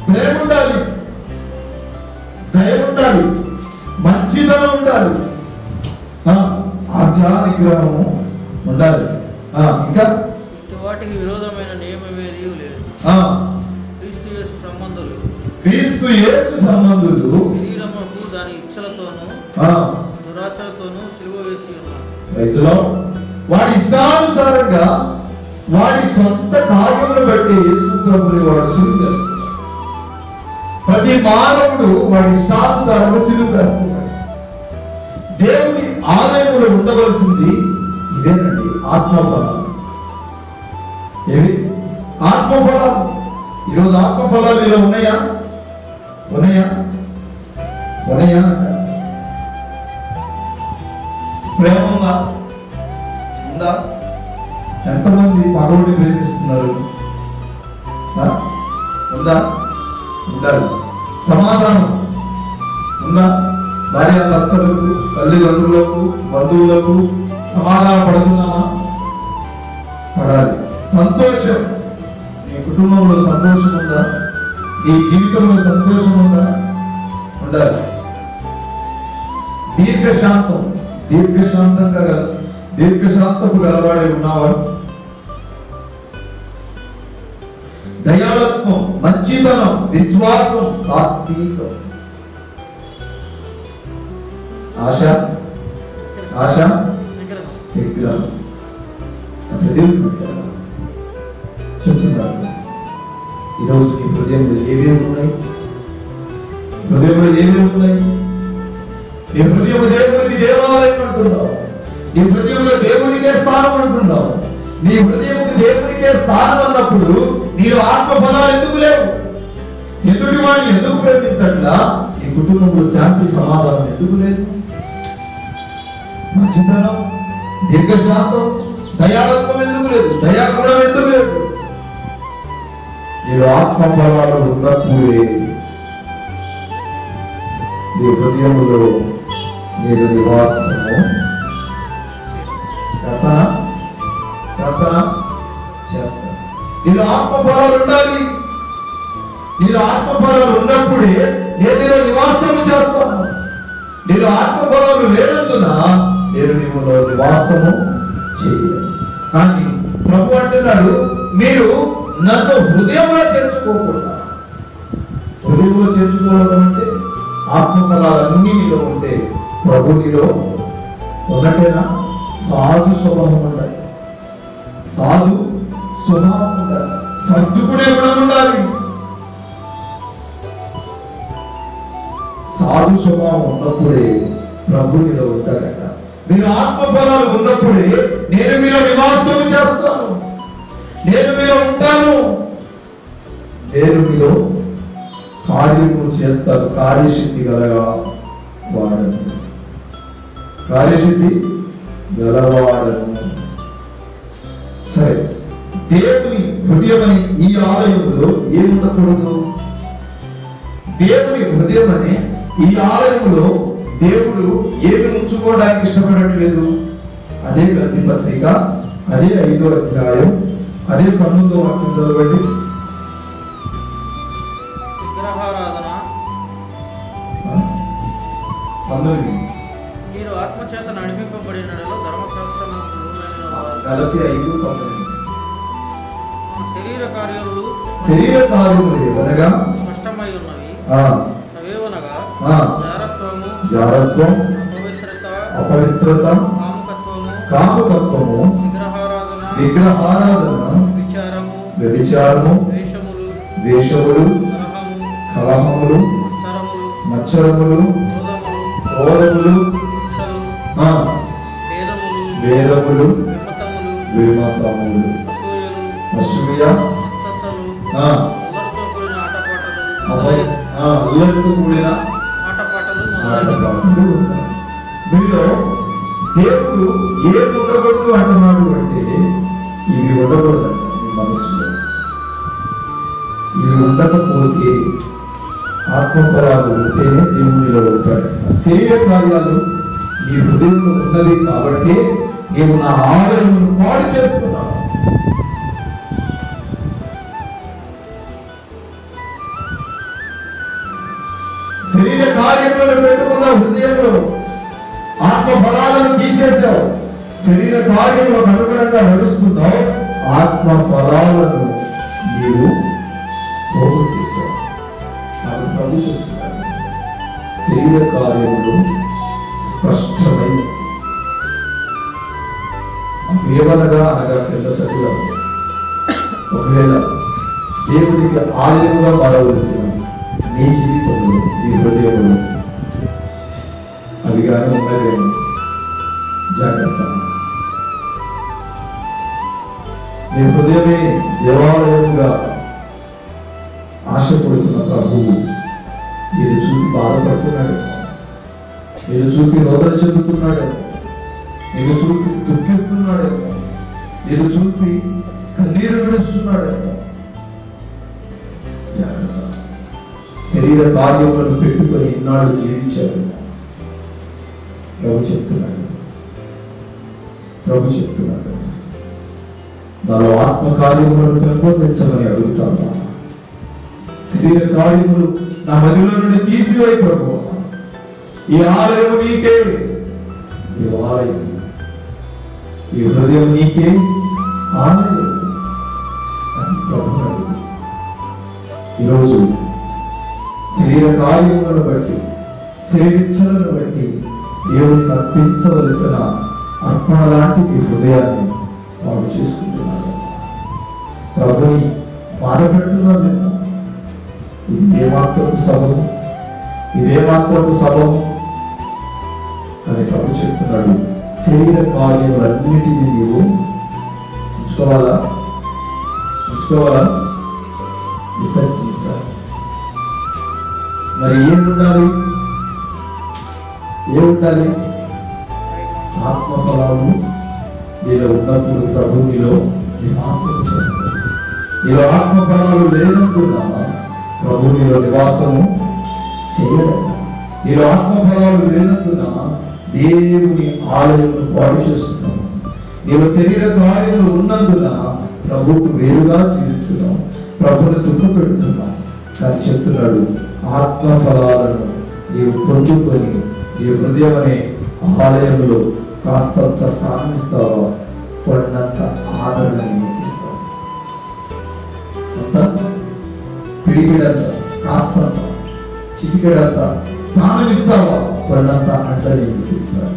ప్రేమ ఉండాలి, దయ ఉండాలి, మంచితనం ఉండాలి, ఆశా నిగ్రహము ఉండాలి. ఇంకా ఇటు వాటికి విరోధమైన నియమమేదీ లేదు. క్రీస్తు యేసు సంబంధులు క్రీస్తు యేసు సంబంధులు శరీరముకు దాని ఇచ్చలతోనూ దురాశలతోనూ సిలువ వేసి ఉన్నారు. Praise the Lord. వాడి ఇష్టానుసారంగా వాడి సొంత కార్యములు బట్టి యేసు ప్రభువుని వాడు సిలువ చేస్తున్నాడు. ప్రతి మానవుడు వాడి ఇష్టానుసారంగా సిలువ వేస్తున్నాడు. దేవుని ఆలయంలో ఉండవలసింది ఇదేనండి, ఆత్మఫలాలు. ఏవి ఆత్మఫలాలు? ఈరోజు ఆత్మఫలాలు ఇలా ఉన్నాయా? ఉన్నాయా? ఉన్నాయా? ప్రేమ ఉందా? ఉందా? ఎంతమంది పగోడిని ప్రేమిస్తున్నారు? ఉందా? ఉండాలి. సమాధానం ఉందా? భార్య భర్తలకు, తల్లిదండ్రులకు, బంధువులకు సమాధాన పడుతున్నామా? పడాలి. సంతోషం, నీ కుటుంబంలో సంతోషం ఉందా? నీ జీవితంలో సంతోషం ఉందా? ఉండాలి. దీర్ఘశాంతం, దీర్ఘశాంతపు గలవాడే ఉన్నవాడు. దయాళత్వం, మంచితనం, విశ్వాసం, సాత్వికం. ఆశ విగ్రహం. చెప్తున్నారు. ఈరోజు నీ హృదయంలో ఏమేమి ఉన్నాయి? హృదయంలో ఏమేమి ఉన్నాయి? నీ హృదయం దేవునికి దేవాలయం అంటున్నావు. నీ హృదయంలో దేవునికే స్థానం అంటున్నావు. నీ హృదయంకి దేవునికే స్థానం అన్నప్పుడు నీలో ఆత్మఫలాలు ఎందుకు లేవు? ఎదుటి వాడిని ఎందుకు ప్రేమించట్లా? నీ కుటుంబంలో శాంతి సమాధానం ఎందుకు లేదు? మంచితనం, దీర్ఘశాంతం, దయాళత్వం ఎందుకు లేదు? దయాగుణం ఎందుకు లేదు? నీలో ఆత్మఫలాలు ఉన్నప్పుడే నీ హృదయంలో మీరు నివాసము చేస్తానా? నీలో ఆత్మఫలాలు ఉండాలి. నీలో ఆత్మఫలాలు ఉన్నప్పుడే నేను నివాసము చేస్తాను. నీలో ఆత్మఫలాలు లేనందున నేను నీలో నివాసము చేయలేను. కానీ ప్రభు అంటున్నాడు, మీరు నన్ను హృదయంలో చేర్చుకోకూడదా? హృదయంలో చేర్చుకోవడం అంటే ఆత్మఫలాలన్నీ నీలో ఉంటే ప్రభు నీలో ఉన్నట్టేనా? సాధు స్వభావం ఉండాలి, సాధు స్వభావం ఉండాలి, సర్దుకునే గుణం ఉండాలి. సాధు స్వభావం ఉన్నప్పుడే ప్రభు నీలో ఉంటాడట. మీరు ఆత్మఫలాలు ఉన్నప్పుడే నేను మీలో నివాసం చేస్తాను, నేను మీలో ఉంటాను, నేను మీలో కార్యము చేస్తాను. కార్యశక్తి గలగా వాడను, కార్యశక్తి గలవాడను. సరే, దేవుని హృదయం అనే ఈ ఆలయంలో ఏముండకూడదు? దేవుని హృదయం అనే ఈ ఆలయంలో దేవుడు ఏమి ఉంచుకోవడానికి ఇష్టపడట్లేదు? అదే గద్ది పత్రిక, అదే 5వ అధ్యాయం, అదే 19వ వాక్యం చదవండి. విగ్రహారాధన 19. మీరు ఆత్మచేత నడిపింపబడిన ధర్మశాస్త్రము గలతీ 5:19. శరీర కార్యములు ఏవనగా స్పష్టమై ఉన్నవి. అవేవనగా జారత్వం, అపవిత్రత, కాముకత్వము, విగ్రహారాధన, వ్యభిచారము, వేషములు, కలహములు, మత్సరములు, క్రోధములు, వేదములు, విమతములు, అసూయ, అల్లరితో కూడిన ఆటపాటలు. మీలో దేవుడు ఏం ఉండకూడదు అంటున్నాడు అంటే ఇవి ఉండకూడదు. మీ మనసులో ఇవి ఉండకపోతే ఆత్మఫలాలు ఉంటేనే దేవునిలో ఉంటాడు. శరీర కార్యాలు నీ హృదయంలో ఉన్నది కాబట్టి నీవు నా ఆలయమును పాడు చేస్తున్నావు. శరీర కార్యములను పెట్టుకున్న హృదయంలో ఆత్మ ఫలాలను తీసేశావు. శరీర కార్యములకు అనుగుణంగా నడుస్తున్నావు, ఆత్మ ఫలాలను నీవు పోగొట్టేశావు. నాకు ప్రభు చెప్తున్నాడు, శరీర కార్యములు స్పష్టమై ఏమనగా అనగా కింద చదువు, ఒకవేళ దేవుడికి ఆలయముగా మారవలసిన నీ జీవితంలో ఈ హృదయంలో అవి కానీ ఉన్నదేమో జాగ్రత్త. నీ హృదయమే దేవాలయముగా ఆశపడుతున్న ప్రభువు నేను చూసి బాధపడుతున్నాడు, నేను చూసి రోదన చెందుతున్నాడు, నేను చూసి దుఃఖిస్తున్నాడు, నేను చూసి కన్నీరు విడుస్తున్నాడు. శరీర కార్యములను పెట్టుకొని ఇన్నాళ్ళు జీవించాడు. ప్రభు చెప్తున్నాడు నాలో ఆత్మ కార్యములను పెంపొందించమని అడుగుతాను. శరీర కార్యములు నా మదిలో నుండి తీసివేయి ప్రభు. ఈ ఆలయము నీకే, ఈ ఆలయం, ఈ హృదయం నీకే ఆలయం అని ప్రభు అడుగు. ఈరోజు శరీర కార్యములను బట్టి, శరీరలను బట్టి దేవునికి అర్పించవలసిన అర్పణ లాంటి ఈ హృదయాన్ని వాడు చేసుకుంటున్నారు. ప్రభుని బాధపెడుతున్నామేమో. ఇదేమాత్రపు సభము, ఇదేమాత్రపు సభము అని ప్రభు చెప్తున్నాడు. శరీర కార్యములన్నిటినీ నీవు ఉంచుకోవాలా, విసర్జించాలి. మరి ఏముండాలి? ఆత్మఫలాలు నీలో ఉన్నప్పుడు ప్రభు నీలో నివాసం చేస్తాడు. నీలో ఆత్మఫలాలు లేనందున ప్రభు నీలో నివాసము చేయడం. నీలో ఆత్మఫలాలు లేనందున దేవుని ఆలయమును పాడు చేస్తున్నావు. నీలో శరీర కార్యములు ఉన్నందున ప్రభువుకు వేరుగా జీవిస్తున్నావు, ప్రభువును దుఃఖపెడుతున్నావు. కానీ చెప్తున్నాడు, ఆత్మఫలాలను నీవు పొందుకొని ఈ హృదయం అనే ఆలయంలో కాస్తంత స్థానం ఇస్తావా, కొన్నంత ఆదరణ నీకు ఇస్తావు. అంత పిడికిడంత, కాస్తంత, చిటికెడంత స్థానం ఇస్తావా, కొన్నంత అంటని నీకు ఇస్తావు.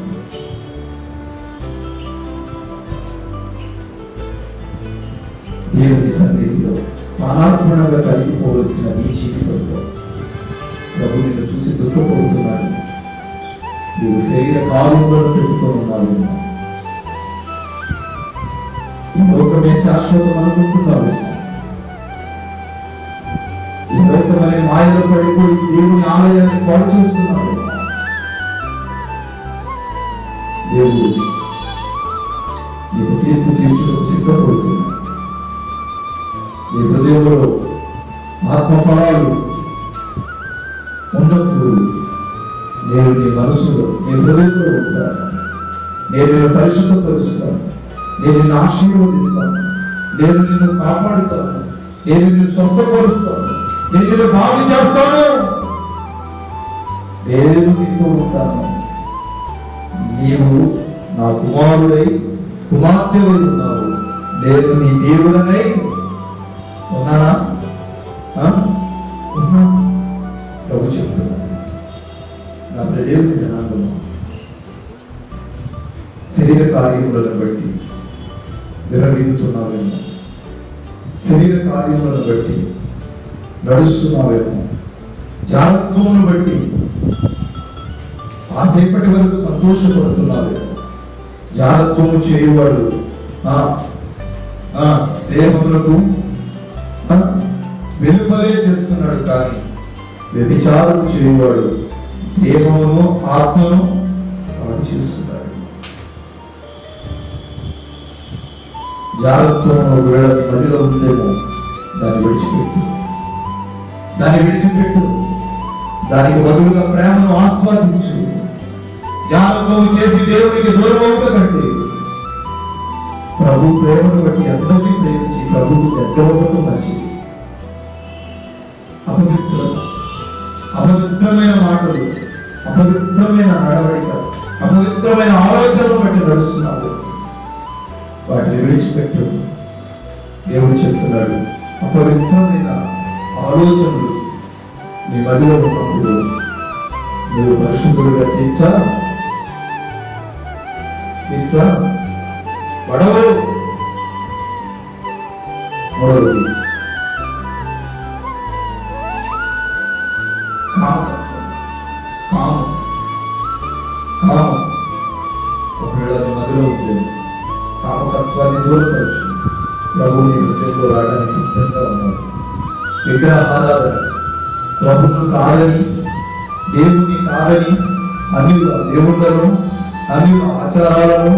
దేవుని సన్నిధిలో అనాత్మణంగా కలిగిపోవలసిన నీ జీవితంలో ప్రభు నిన్ను చూసి దుఃఖపడుతున్నాడు. నీవు శరీర కార్యములను పెట్టుకొని ఉన్నావు. ఈ లోకమే శాశ్వతం అనుకుంటున్నావు. ఈ లోకమనే మాయలో పడిపోయి దేవుని ఆలయాన్ని పాడు చేస్తున్నావు. దేవుడు నీకు తీర్పు తీర్చుటకు సిద్ధపడుతున్నాడు. నీ హృదయంలో ఆత్మఫలాలు ఉన్నప్పుడు నేను నీ మనసులో, నీ హృదయంలో ఉంటాను. నేను నిన్ను పరిశుద్ధపరుస్తాను, నేను నిన్ను ఆశీర్వదిస్తాను, నేను నిన్ను కాపాడుతాను, నేను నిన్ను స్వస్థపరుస్తాను, నేను నిన్ను బాగు చేస్తాను, నేను నీతో ఉంటాను. నీవు నా కుమారుడై కుమార్తెవై ఉన్నావు. నేను నీ దేవుడనై ఉన్నానా? ఉన్నా. ప్రభు చెప్తున్నాను, నా దేవుని జనాంగము శరీర కార్యములను బట్టి విరవీగుతున్నావేమో, శరీర కార్యములను బట్టి నడుస్తున్నావేమో, జాగ్రత్తను బట్టి ఆసేపటి వరకు సంతోషపడుతున్నావేమో. జాగ్రత్తము చేయువాడు దేహములకు వెలుపలే చేస్తున్నాడు, కానీ వ్యభిచారం చేయువాడు దేహమును ఆత్మను పాడు చేస్తున్నాడు. జాగ్రత్తను ఒకవేళ మదిలో ఉందేమో దాన్ని విడిచిపెట్టు, దానికి బదులుగా ప్రేమను ఆస్వాదించు. జాగ్రత్తలు చేసి దేవునికి దూరం అవుట కంటే ప్రభు ప్రేమను బట్టి అందరినీ ప్రేమించి ప్రభువు దగ్గరవడం మంచిది. అపవిత్రమైన మాటలు, అపవిత్రమైన నడవడిక, అపవిత్రమైన ఆలోచనలు బట్టి నడుస్తున్నారు. వాటిని విడిచిపెట్టు. దేవుడు చెప్తున్నాడు, అపవిత్రమైన ఆలోచనలు నీ మదిలో ఉన్నప్పుడు నువ్వు పరిశుద్ధుడిగా తీర్చా పడవు. మూడవది కామం. ఒకవేళ మదిలో ఉంటే కామతత్వాన్ని దూరపరచు. ప్రభు నీ హృదయంలో రావడానికి సిద్ధంగా ఉన్నాడు. విగ్రహారాధన ప్రభువును కాదని, దేవుని కాదని, అన్యుల దేవుళ్ళను, అన్యుల ఆచారాలను,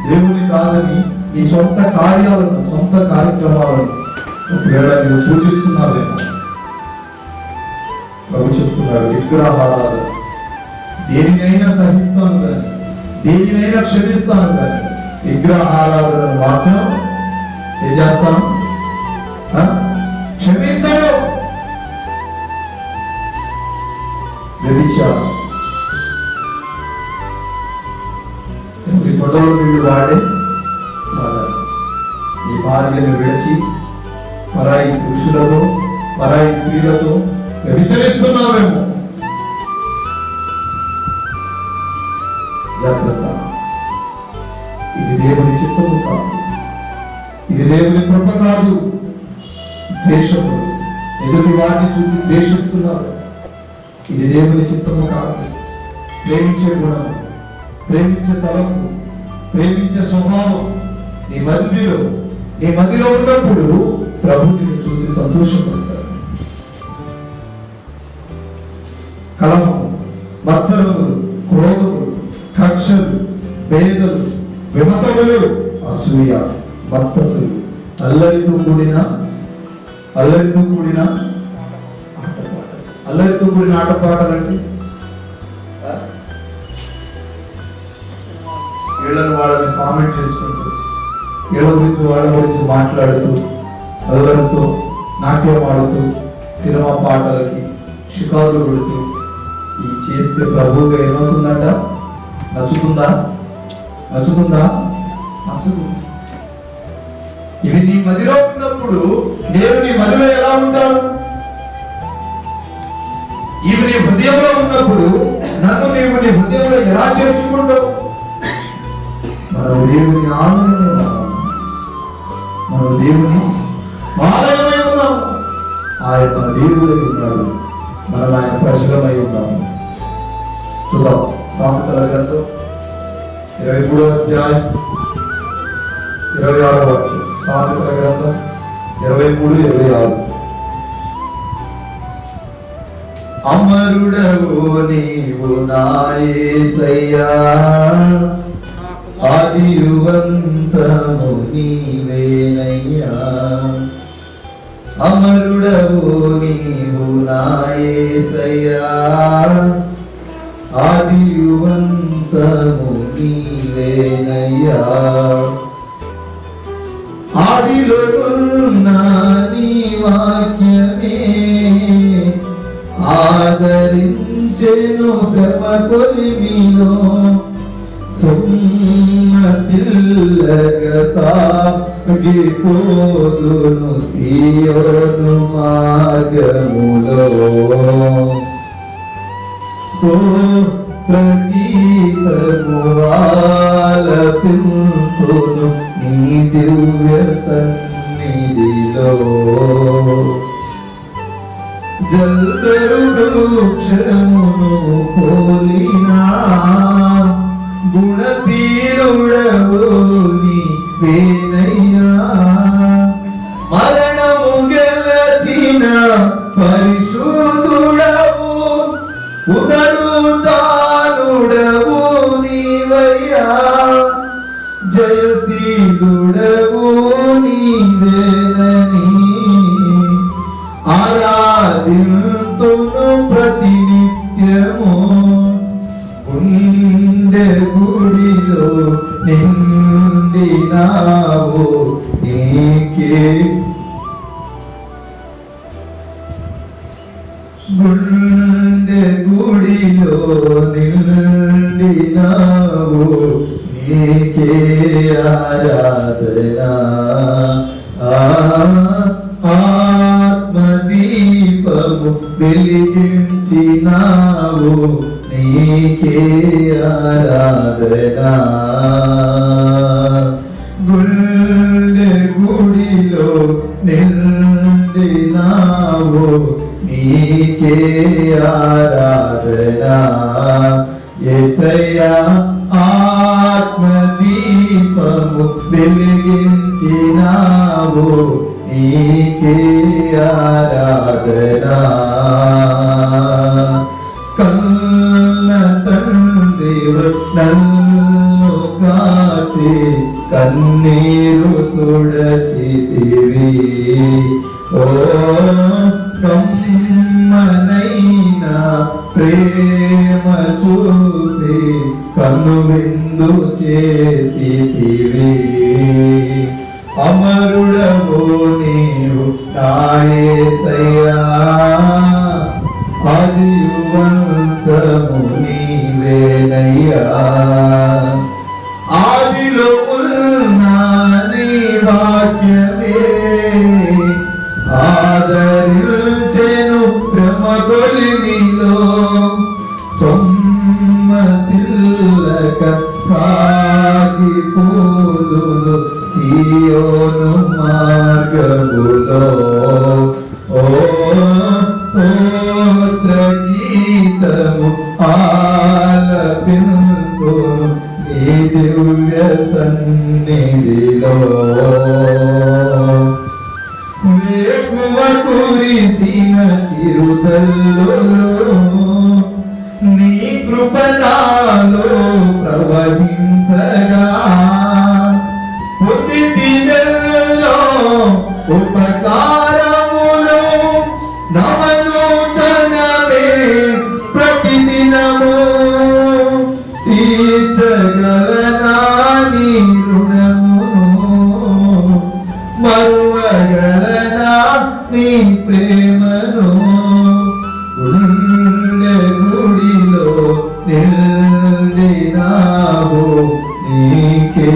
దేవుని కాదని ఈ సొంత కార్యాలను, సొంత కార్యక్రమాలను ఒకవేళ నువ్వు పూజిస్తున్నావేమో. ప్రభు చెప్తున్నాడు, విగ్రహారాధన దేనినైనా సహిస్తాను కానీ, దేనినైనా క్షమిస్తాను కానీ విగ్రహారాధనను మాత్రం ఏం చేస్తాను? క్షమించను. వ్యభిచారం, ఎవరి ఫోటోలు వీళ్ళు వాడే నీ భార్యను విడిచి పరాయి పురుషులతో, పరాయి స్త్రీలతో వ్యభిచరిస్తున్నావేమో. జాగ్రత్త. ఇది దేవుని చిత్తము కాదు, ఇది దేవుని కృప కాదు. ద్వేషములు, ఎదుటి వారిని చూసి ద్వేషిస్తున్నారు. ఇది దేవుని చిత్తము కాదు. ప్రేమించే గుణము, ప్రేమించే తలపు, ప్రేమించే స్వభావం నీ మదిలో ఉన్నప్పుడు ప్రభుని చూసి సంతోషపడతారు. కలహము, మత్సరములు, క్రోధములు, కక్షలు, భేదలు, విమతములు, అసూయ, మత్తతులు, అల్లరితో కూడిన ఆటపాటలండి. వీళ్ళని వాళ్ళని కామెంట్ చేసుకుంటూ, వీళ్ళ గురించి వాళ్ళ గురించి మాట్లాడుతూ, అల్లరితో నాట్యం ఆడుతూ, సినిమా పాటలకి షికారులు కొడుతూ ఈ చేస్తే ప్రభువుగా ఏమవుతుందంట? నచ్చుతుందా? నచ్చదు. ఇవి నీ మదిలో ఉన్నప్పుడు నేను నీ మదిలో ఎలా ఉంటాను? ఇవి నీ హృదయంలో ఉన్నప్పుడు నన్ను నీవు నీ హృదయంలో ఎలా చేర్చుకుంటావు? మనం దేవుని ఆలయమే ఉన్నాము, మనం దేవుని ఆలయమై ఉన్నాము. ఆయన మన దేవుడై ఉన్నాడు, మనం ఆయన ప్రజలమై ఉన్నాము. చూద్దాం సామెతల గ్రంథం 23వ అధ్యాయం 26వ వాక్యం. సామెతల గ్రంథం 23:26. అమరుడవు నీవు నా యేసయ్యా, ఆదియువంతము నీవేనయ్యా. అమరుడవు నీవు నా యేసయ్యా, ఆదియువంతము నీవేనయ్యా. ఆదిలో ఉన్న నీ వాక్యమే ఆదరించెను శ్రమ కొలిమిలో. సొమ్మసిల్లగ సాగిపోదును సీయోను మార్గములో. స్తోత్రగీతము ఆలపింతును నీ దివ్య సన్నిధిలో. జల్దరు వృక్షమును పోలినా గుణశీలుడవు నీవేనయ్యా. మరణము గెలచిన పరిశుద్ధుడవు, పునరుద్ధానుడవు నీవయ్యా. జయశీలుడవు నీవేనని ఆరాధింతును ప్రతినిత్యము. నిలిచినావు నీకే గుండె గుడిలో నిండినావు నీకే ఆరాధన ఆత్మదీపము వెలిగించినావు నీకే ఆరాధన గుండె గుడిలో నిండినావు నీకే ఆరాధన యేసయ్యా ఆత్మదీపము వెలిగించినావు నీకే ఆరాధన కన్న తండ్రివు నన్ను కాచి కన్నీరు తుడచితివి ఓ కమ్మనైనా ప్రేమ చూపి కన్ను విందు చేసితివి అమరుడవు నీవు నా యేసయ్యా ఆదియువంతము నీవేనయ్యా ఆదిలో ఉన్న నీ వాక్యమే ఆదరించెను శ్రమ కొలిమిలో సొమ్మసిల్లక సాగిపోదును సియోను మార్గములో ఓ స్తోత్ర గీతము ఆలపింతును నీ దివ్య సన్నిధిలో వేకువ కురిసిన చిరుజల్లులో నీ కృపణాలో ప్రవహించగా పొందితి నెల్లో ఉపకారములు నవనూతనమే ప్రతిదినము తీర్చగలనా నీ రుణమును మరువగలనా నీ ప్రేమను గుండె గుడిలో నిండినావు నీకే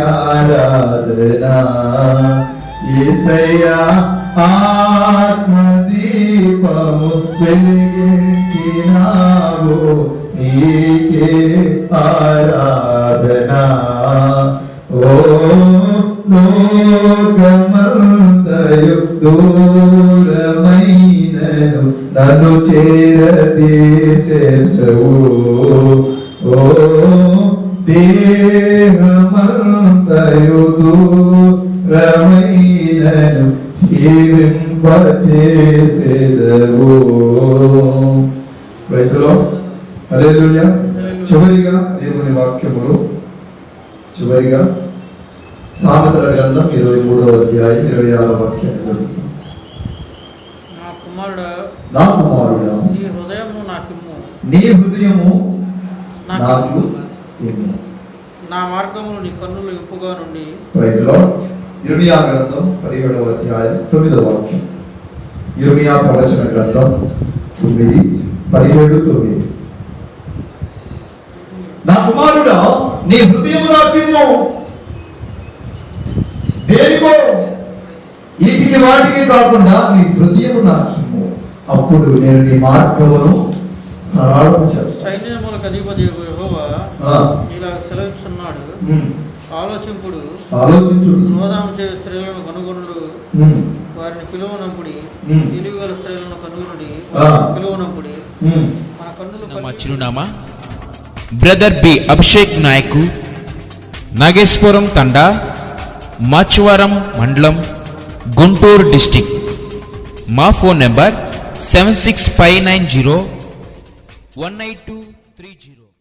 ఆరాధన యేసయ్యా ఆత్మదీపము వెలిగించినావు నీకే ఆరాధన ఓ లోకమంతయు దూరమైనను నన్ను చేరదీసెదవు ఓ దేహమంతయు దూరమైనను జీవింపచేసెదవు. Praise the Lord. హల్లెలూయా. చివరిగా దేవుని వాక్యములు చివరిగా సామెతల గ్రంథం 23వ అధ్యాయం 26వ వాక్యం చదువుతున్నాం. నా కుమారుడా నీ హృదయము నాకు ఇమ్ము. నా మార్గములు నీ కన్నులు ఇంపుగా నుండి. Praise the Lord. ఇర్మియా గ్రంథం 17వ అధ్యాయం 9వ వాక్యం. ఇర్మియా ప్రవచన గ్రంథం 9:17-9. నా కుమారుడా నీ హృదయము నాకిమ్ము. దేనికో వీటికి వాటికి కాకుండా నీ హృదయము నాకిమ్ము, అప్పుడు నేను నీ మార్గమును సరళము చేస్తాను. సైన్యములకు అధిపతి యెహోవా ఇలా సెలవిస్తున్నాడు, ఆలోచించుడు క్రోధం చే స్త్రీలను కనుగొనుడు, వారిని పిలువనప్పుడి తెలివిగల స్త్రీలను కనుగొనుడి పిలువనప్పుడి. మన కన్నులు చిరునామా బ్రదర్ బి అభిషేక్ నాయకు, నాగేశ్వరం తండా, మాచువరం మండలం, గుంటూరు డిస్టిక్. మా ఫోన్ నెంబర్ 7659018230.